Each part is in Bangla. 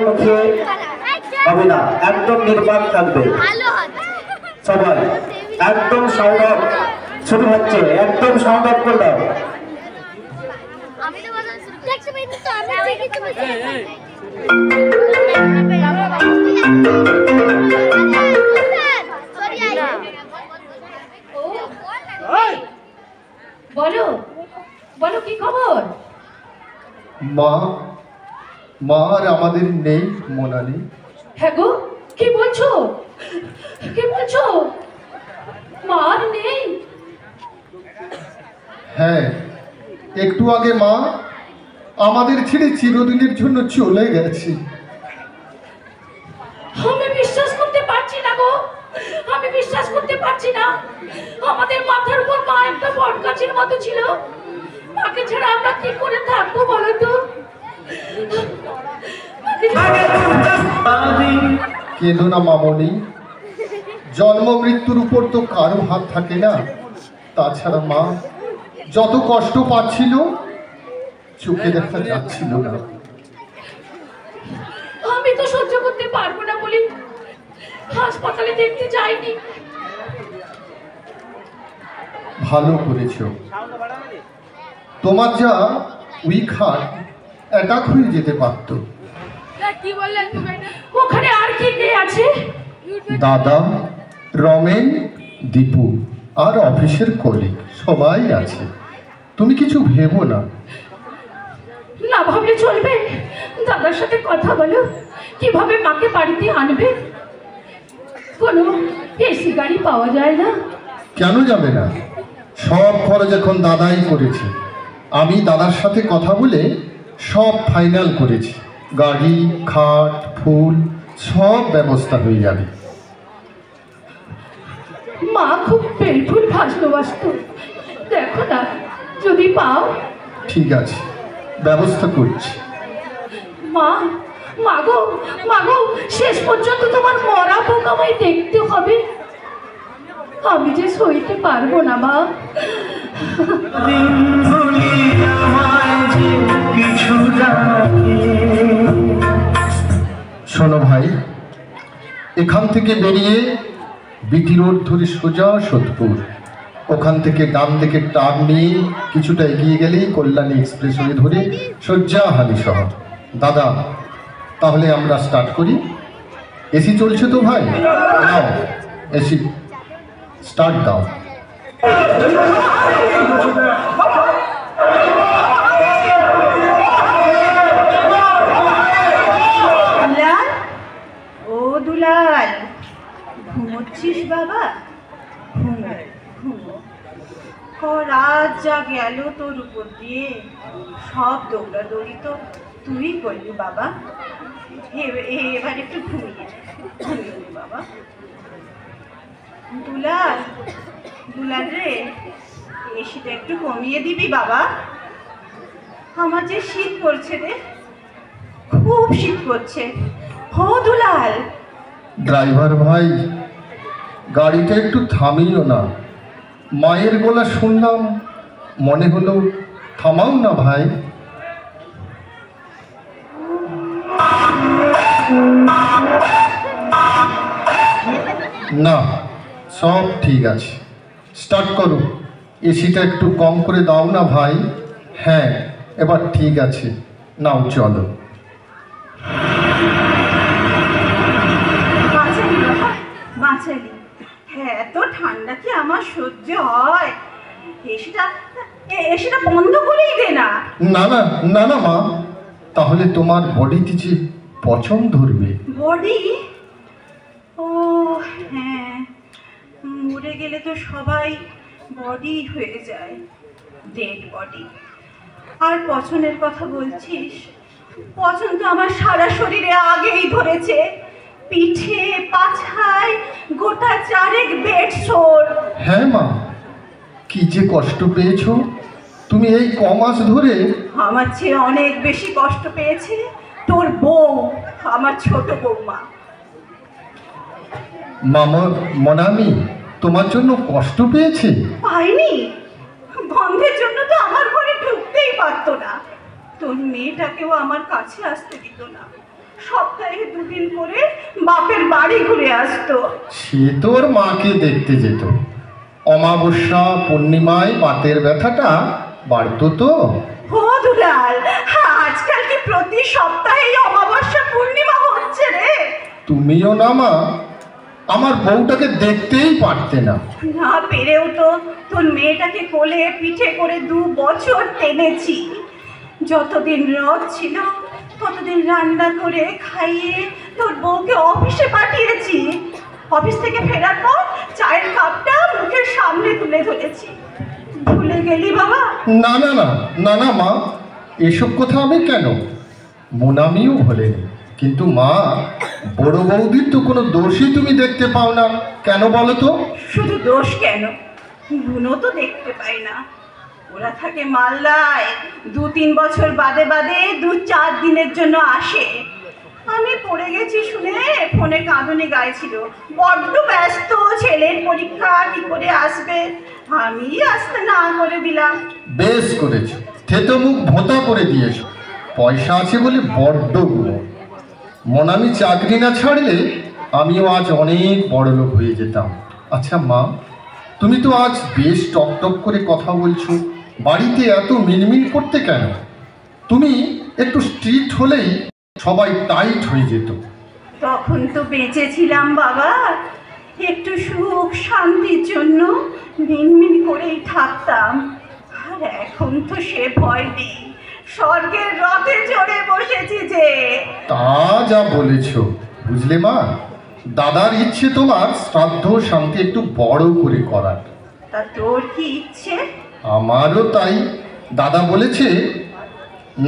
মুখে হবে না, একদম নির্বাক থাকবে সবাই। একদম সাউন্ড অফ শুরু হচ্ছে, একদম সাউন্ড অফ করে দাও। বলো বলো কি খবর? মা, মা আর আমাদের নেই মোনালি। হ্যাঁ গো, কি বলছো কি বলছো? মা আর নেই? হ্যাঁ, একটু আগে মা আমাদের ছেড়ে চিরদিনের জন্য চলে গেছে। আমি বিশ্বাস করতে পারছি না গো, আমি বিশ্বাস করতে পারছি না। আমাদের মাথার উপর মা একটা বটগাছের মতো ছিল, মাকে ছাড়া আমরা কি করে থাকবো বলো তো? কেঁদো না মামনি, জন্ম মৃত্যুর উপর তো কারো হাত থাকে না। তাছাড়া মা যত কষ্ট পাচ্ছিল চোখে দেখা যাচ্ছিল না। আমি তো সহ্য করতে পারবো না বলি হাসপাতালে দেখতে যাইনি। ভালো করেছো, তোমার যা উইক হার্ট, অ্যাটাক হয়ে যেতে পারতো। কি বললেন তুমি? ওখানে আর কি কে আছে? দাদা, রমেন, দীপু আর অফিসের কলিগ সবাই আছে। তুমি কিছু ভেবো না। না ভাবলে চলবে? দাদার সাথে কথা বলো, কিভাবে মাকে বাড়িতে আনবে। কোনো এসি গাড়ি পাওয়া যায় না? কেন যাবে না? সব খরচ এখন দাদাই করেছে। আমি দাদার সাথে কথা বলে সব ফাইনাল করেছি। গাড়ি, খাট, ফুল সব ব্যবস্থা হয়ে যাবে। মা খুব বেলফুল ভালোবাসত, দেখো না যদি পাও। ঠিক আছে, ব্যবস্থা করছি। মা, মাগো মাগো, শেষ পর্যন্ত তোমার মরা পোক আমায় দেখতে হবে। আমি যে সইতে পারবো না মা। শোনো ভাই, এখান থেকে বেরিয়ে বিটি রোড ধরে সোজা সোদপুর, ওখান থেকে ডান দিকে টার্ন নিয়ে কিছুটা এগিয়ে গেলেই কল্যাণী এক্সপ্রেসওয়ে ধরে সোজা হালি শহর। দাদা, তাহলে আমরা স্টার্ট করি। এসি চলছে তো ভাই? নাও এসি স্টার্ট দাও। ও দুলাল, ঘুমোচ্ছিস বাবা? ঘুমো ঘুমো, রাত যা গেল তোর উপর দিয়ে, সব দৌড়াদৌড়ি তো তুই করলি বাবা। এবার একটু ঘুমিয়ে বাবা। দুলাল, দুলাল রে, এসিটা একটু কমিয়ে দিবি বাবা। আমার যে শীত করছে রে, খুব শীত করছে। হো দুলাল। ড্রাইভার ভাই, গাড়িটা একটু থামিও না। মায়ের গলা শুনলাম, মনে হলো থামাও না ভাই। না, সব ঠিক আছে, স্টার্ট করো। এসিটা একটু কম করে দাও না ভাই। হ্যাঁ, এবার ঠিক আছে, নাও চলো। বাঁচালি, হ্যাঁ এত ঠান্ডা কি আমার সহ্য হয়? এসিটা বন্ধ করেই দে না। না না না না মা, তাহলে তোমার বডিতে যে পছন্দ ধরবে। বডি? ও হ্যাঁ, মরে গেলে তো সবাই বডি হয়ে যায়, ডেড বডি। আর পছন্দের কথা বলছিস, পছন্দ তো আমার সারা শরীরে আগেই ধরেছে, পিঠে, পাছায়, গোটা চারেক বেড সোর। হ্যাঁ মা, কি যে কষ্ট পেয়েছো তুমি এই কমাস ধরে। আমার চেয়ে অনেক বেশি কষ্ট পেয়েছে তোর বউ, আমার ছোট বৌমা। মামা মনামি তোমার জন্য কষ্ট পেয়েছে? পাইনি, গন্ধের জন্য তো আমার ঘরে ঢুকতেই পারতো না। তোর মেয়েটাকেও আমার কাছে আসতে দিত না, সব দুদিন করে বাপের বাড়ি ঘুরে আসতো। সে তোর মাকে দেখতে যেত, অমাবস্যা পূর্ণিমায় বাতের ব্যথাটা বাড়তো তো। ও দুলাল, আজকাল কি প্রতি সপ্তাহে অমাবস্যা পূর্ণিমা হচ্ছে রে? তুমিও না মা, আমার বউটাকে দেখতেই পারতে না। না পেরেও তো তোর মেয়েটাকে কোলে পিঠে করে 2 বছর টেনেছি। যতদিন রথ ছিল ততদিন রান্না করে খাইয়ে তোর বউকে অফিসে পাঠিয়েছি। অফিস থেকে ফেরার পর চায়ের কাপটা মুখের সামনে তুলে ধরেছি। ভুলে গেলি বাবা? না না না না না মা, এসব কথা আমি কেন, মোনামিও ভোলেনি। কিন্তু মা, বড় বৌদির তো কোনো দোষই তুমি দেখতে পাও না, কেন বলো তো? শুধু দোষ কেন, গুণও তো দেখতে পাই না। ওরা থাকে মালদায়, 2-3 বছর বাদে বাদে 2-4 দিনের জন্য আসে। আমি পড়ে গেছি শুনে ফোনে কাঁদুনি গাইছিল, বড্ড ব্যস্ত, ছেলের পরীক্ষা, কি করে আসবে। আমি আসতে না করে দিলাম। বেশ করেছো, থেতো মুখ ভোঁতা করে দিয়েছো। পয়সা আছে বলে বড্ড গুণ। মোনামি চাকরি না ছাড়লে আমিও আজ অনেক বড় লোক হয়ে যেতাম। আচ্ছা মা, তুমি তো আজ বেশ টকটক করে কথা বলছো, বাড়িতে এত মিনমিন করতে কেন? তুমি একটু স্ট্রিক্ট হলেই সবাই টাইট হয়ে যেত। তখন তো বেঁচে ছিলাম বাবা, একটু সুখ শান্তির জন্য মিনমিন করেই থাকতাম। আর এখন তো সে ভয় নেই, স্বর্গের রথে চড়ে বসেছি যে। তা যা বলেছ, বুঝলে মা, দাদার ইচ্ছে তোমার শ্রাদ্ধ শান্তি একটু বড় করে করার। তা তোর কি ইচ্ছে? আমারও তাই। দাদা বলেছে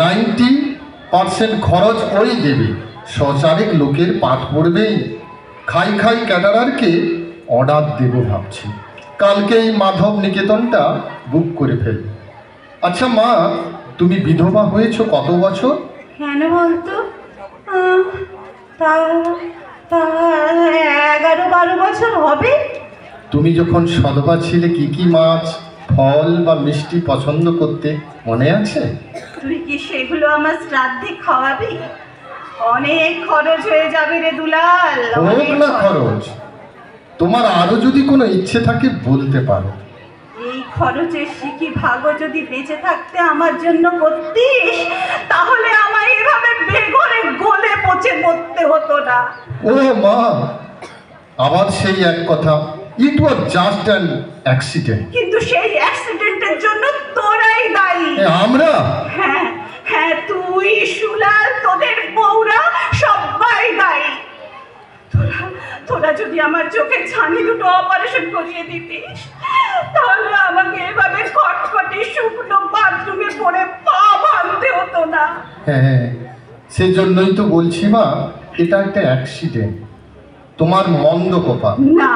90% খরচ ওই দেবে, 100 লোকের পাঠ পড়বেই। খাই খাই ক্যাটারারকে অর্ডার দেব ভাবছি, কালকেই মাধব নিকেতনটা বুক করে ফেলব। আচ্ছা মা, তুমি বিধবা হয়েছো কত বছর? কেন বলতো? তা তা 11-12 বছর হবে। তুমি যখন সধবা ছিলে কি কি মাছ, ফল বা মিষ্টি পছন্দ করতে মনে আছে? তুই কি সেগুলো আমার শ্রাদ্ধে খাওয়াবি? অনেক খরচ হয়ে যাবে রে দুলাল। হোক অনেক না খরচ, তোমার আরো যদি কোনো ইচ্ছে থাকে বলতে পারো। এই খরচের সিকি ভাগও যদি বেঁচে থাকতে আমার জন্য করতিস, তাহলে আমায় এভাবে বেঘরে গলে পচে মরতে হতো না। ও মা, আবার সেই এক কথা, ইট ওয়াজ জাস্ট অ্যান অ্যাক্সিডেন্ট। কিন্তু সেই অ্যাক্সিডেন্টের জন্য তোরাই দায়ী। আমরা? হ্যাঁ হ্যাঁ, তুই, সুলাল, তোদের বউরা সবাই দায়ী। তোরা যদি আমার চোখের ছানি দুটো অপারেশন করিয়ে দিতিস, তাহলে আমাকে এভাবে খটখটে শুকনো বাথরুমে পড়ে পা ভাঙতে হতো না। হ্যাঁ, সেজন্যই তো বলছি মা, এটা একটা অ্যাক্সিডেন্ট, তোমার মন্দ কপাল। না,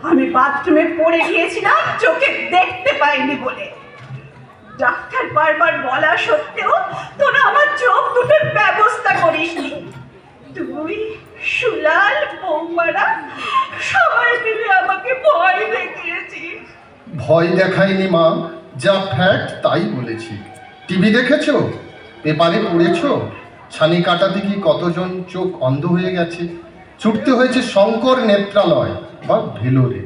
আমি বাথরুমে পড়ে গিয়েছিলাম চোখে দেখতে পাইনি বলে। ডাক্তার বারবার বলা সত্ত্বেও তোরা আমার চোখ দুটোর ব্যবস্থা করিসনি। তুই, সুলাল, বৌমারা সবাই মিলে আমাকে ভয় দেখিয়েছিস। ভয় দেখাইনি মা, যা ফ্যাক্ট তাই বলেছি। টিভি দেখেছো, পেপারে পড়েছো, ছানি কাটাতে কি কতজন চোখ অন্ধ হয়ে গেছে, ছুটতে হয়েছে শঙ্কর নেত্রালয় বা ভেলোরে।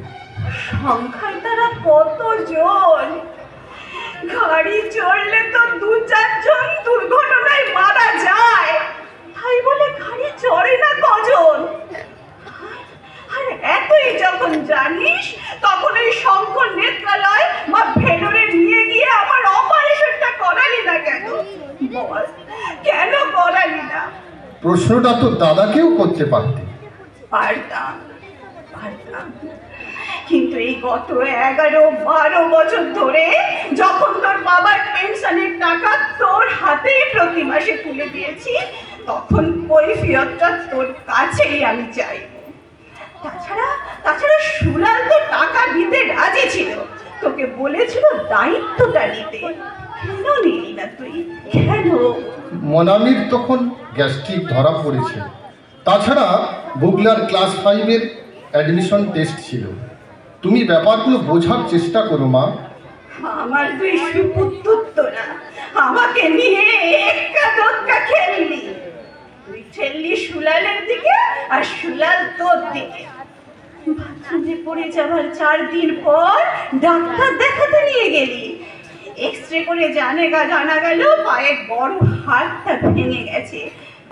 সংখ্যায় তারা কতজন? গাড়ি চড়লে তো 2-4 জন দুর্ঘটনায় মারা যায়, তাই বলে গাড়ি চড়ে না কজন? আর এতই যখন জানিস, তখন এই শঙ্কর নেত্রালয় বা ভেলোরে নিয়ে গিয়ে আমার অপারেশনটা করালি না কেন? বল, কেন করালি না? প্রশ্নটা তো দাদাকেও করতে পারতে। পারতাম, কিন্তু এই গত 11-12 বছর ধরে যখন তোর বাবার পেনশনের টাকা তোর হাতেই প্রতি মাসে তুলে দিয়েছি, তখন কৈফিয়তটা তোর কাছেই আমি চাই। তাছাড়া সুলাল তো টাকা দিতে রাজি ছিল, তোকে বলেছিল দায়িত্বটা নিতে। কেন নিলি না তুই? কেন? মনামির তখন গ্যাস্ট্রিক ধরা পড়েছে, তাছাড়া বুগলার ক্লাস 5-এর অ্যাডমিশন টেস্ট ছিল। তুমি ব্যাপারগুলো বোঝার চেষ্টা করো মা। আমার দুই সুপুত্র তোরা আমাকে নিয়ে এক্কা দোক্কা খেললি। তুই ঠেললি সুলালের দিকে আর সুলাল তোর দিকে। বাথরুমে পড়ে যাবার 4 দিন পর ডাক্তার দেখাতে নিয়ে গেলি। এক্সরে করে জানা গেল পায়ের বড় হাড়টা ভেঙে গেছে।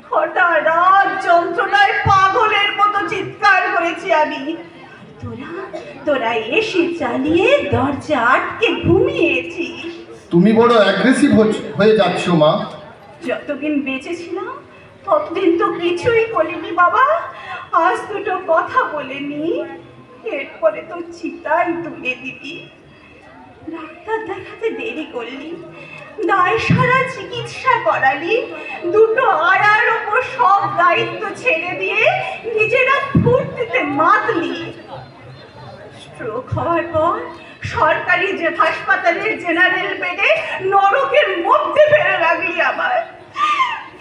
হঠাৎ রাত যন্ত্রণায় পাগলের মতো চিৎকার করেছি আমি। তোরা এসি চালিয়ে দরজা আটকে ঘুমিয়েছিস। তুমি বড় অ্যাগ্রেসিভ হয়ে যাচ্ছ মা। যতদিন বেঁচে ছিলাম ততদিন তো কিছুই বলিনি বাবা। আজ দুটো কথা বলেনি, এরপরে তো চিতাই তুলে দিবি। ডাক্তার দেখাতে দেরি করলি, দায় সারা চিকিৎসা করালি, দুটো আড়ার ওপর সব দায়িত্ব ছেড়ে দিয়ে নিজেরা ফুর্তিতে মাতলি। স্ট্রোক হওয়ার পর সরকারি যে হাসপাতালের জেনারেল বেডে নরকের মধ্যে ফেলে রাখলি আবার।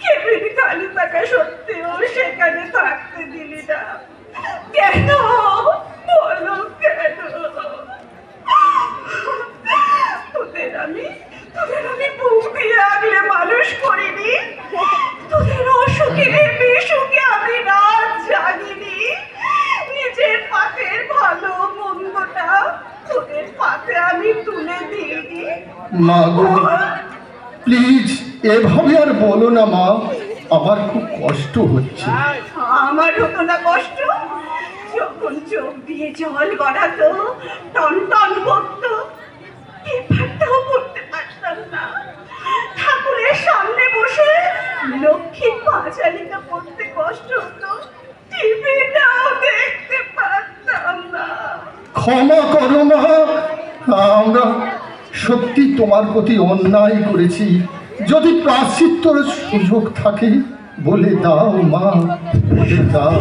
কেবিন খালি থাকা সত্ত্বেও সেখানে থাকতে দিলি না কেন? বলো কেন? তোদের আমি বুক দিয়ে আগলে মানুষ করিনি। তোদের অসুখে বিসুখে আমি রাত জাগিনি। নিজের পাতের ভালো মন্দটা তোদের পাতে আমি তুলে দিইনি। মা গো, প্লিজ এভাবে আর বলো না মা, আমার খুব কষ্ট হচ্ছে। আমার হতো না কষ্ট? যখন চোখ দিয়ে জল গড়াতো, টন টন করতো, পেপারটাও পড়তে পারতাম না। ঠাকুরের সামনে বসে লক্ষ্মী পাঁচালিটা পড়তে কষ্ট হতো, টিভিটাও দেখতে পারতাম না। ক্ষমা করো মা, আমরা সত্যি তোমার প্রতি অন্যায় করেছি। যদি প্রায়শ্চিত্তর সুযোগ থাকে বলে দাও মা, বলে দাও।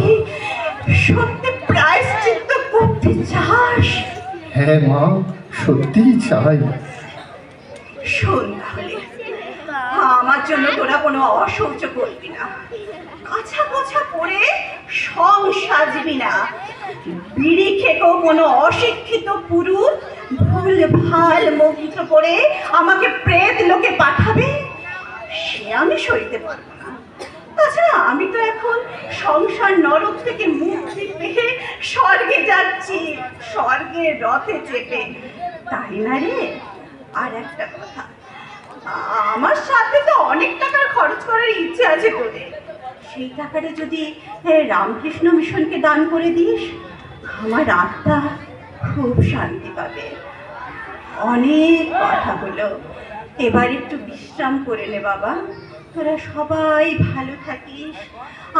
সত্যি প্রায়শ্চিত্ত করতে চাস? হ্যাঁ মা, সত্যিই চাই। শোন তাহলে, আমার জন্য তোরা কোনো অশৌচ করবি না, কাছা কোছা করে সং সাজবি না, বিড়ি খেকেও কোনো অশিক্ষিত পুরুষ ভুল ভাল মন্ত্র করে আমাকে প্রেত লোকে পাঠাবে, সে আমি সইতে পারবো না। তাছাড়া আমি তো এখন সংসার নরক থেকে মুক্তি পেয়ে স্বর্গে যাচ্ছি, স্বর্গের রথে চেপে, তাই না রে? আর একটা কথা, আমার সাথে তো অনেক টাকার খরচ করার ইচ্ছে আছে তোদের। সেই টাকাটা যদি রামকৃষ্ণ মিশনকে দান করে দিস, আমার আত্মা খুব শান্তি পাবে। অনেক কথা হলো, এবার একটু বিশ্রাম করে নে বাবা। তোরা সবাই ভালো থাকিস,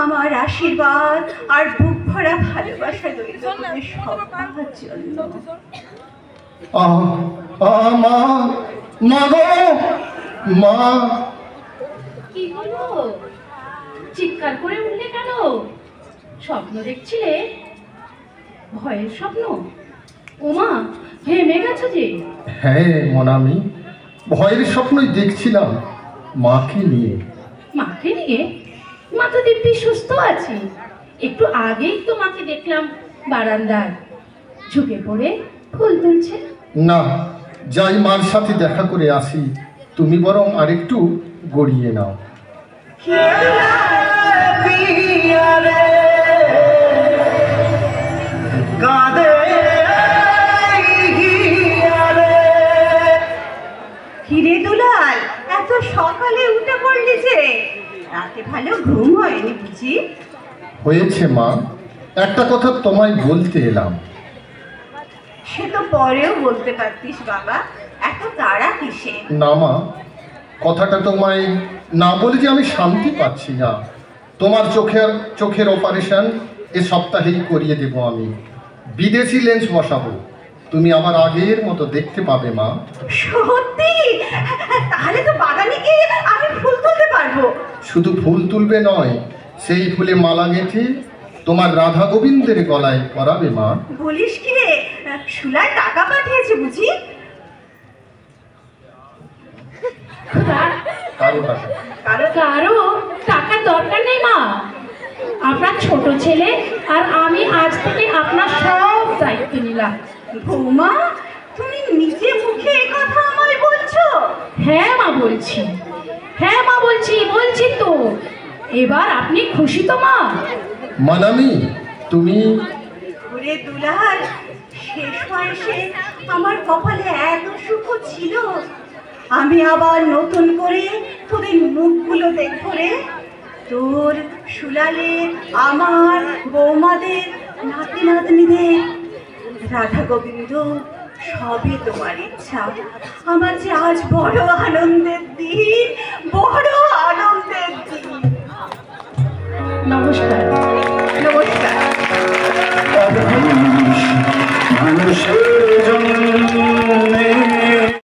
আমার আশীর্বাদ আর বুক ভরা ভালোবাসা রইল তোদের সবার জন্য। মা, মা গো, মা। কি হলো? চিৎকার করে উঠলে কেন? স্বপ্ন দেখছিলে? ভয়ের স্বপ্ন? ওমা, ঘেমে গেছো যে? হ্যাঁ মনামি, ভয়ের স্বপ্নই দেখছিলাম, মাকে নিয়ে। মাকে নিয়ে? মা তো দিব্যি সুস্থ আছে। একটু আগেই তো মাকে দেখলাম বারান্দায় ঝুঁকে পড়ে ফুল তুলছে। না, যাই মার সাথে দেখা করে আসি, তুমি বরং আরেকটু গড়িয়ে নাও। হিরে দুলাল, এত সকালে উঠে পড়লি যে? রাতে ভালো ঘুম হয়নি বুঝি? হয়েছে মা, একটা কথা তোমায় বলতে এলাম। সে তো পরেও বলতে পারতিস বাবা, এত তাড়া কিসে? না মা, কথাটা তোমায় না বলে যে আমি শান্তি পাচ্ছি না। তোমার চোখের অপারেশন এ সপ্তাহেই করিয়ে দেব আমি। বিদেশি লেন্স বসাবো, তুমি আবার আগের মতো দেখতে পাবে মা। সত্যি? তাহলে তো বাগানে গিয়ে আমি ফুল তুলতে পারবো। শুধু ফুল তুলবে নয়, সেই ফুলে মালা গেঁথে তোমার রাধা গোবিন্দের গলায় পরাবে মা। বলিস কি রে, সুলার টাকা পাঠিয়েছে বুঝি? কারো টাকা? কারো টাকার দরকার নেই মা। আপনার ছোট ছেলে আর আমি আজ থেকে আপনার সব দায়িত্ব নিলাম। বৌমা, তুমি নিজে মুখে এ কথা আমায় বলছো? হ্যাঁ মা বলছি, হ্যাঁ মা বলছি তো। এবার আপনি খুশি তো মা? মানামি, তুমি ওরে দুলাল, শেষ বয়সে আমার কপালে এত সুখ ছিল, আমি আবার নতুন করে তোদের মুখগুলো দেখবো রে। তোর, সুলালের, আমার, বৌমাদের, নাতি নাতনিদের, রাধা গোবিন্দ, সবই তোমার ইচ্ছা। আমার যে আজ বড় আনন্দের দিন, বড় আনন্দের দিন। নমস্কার।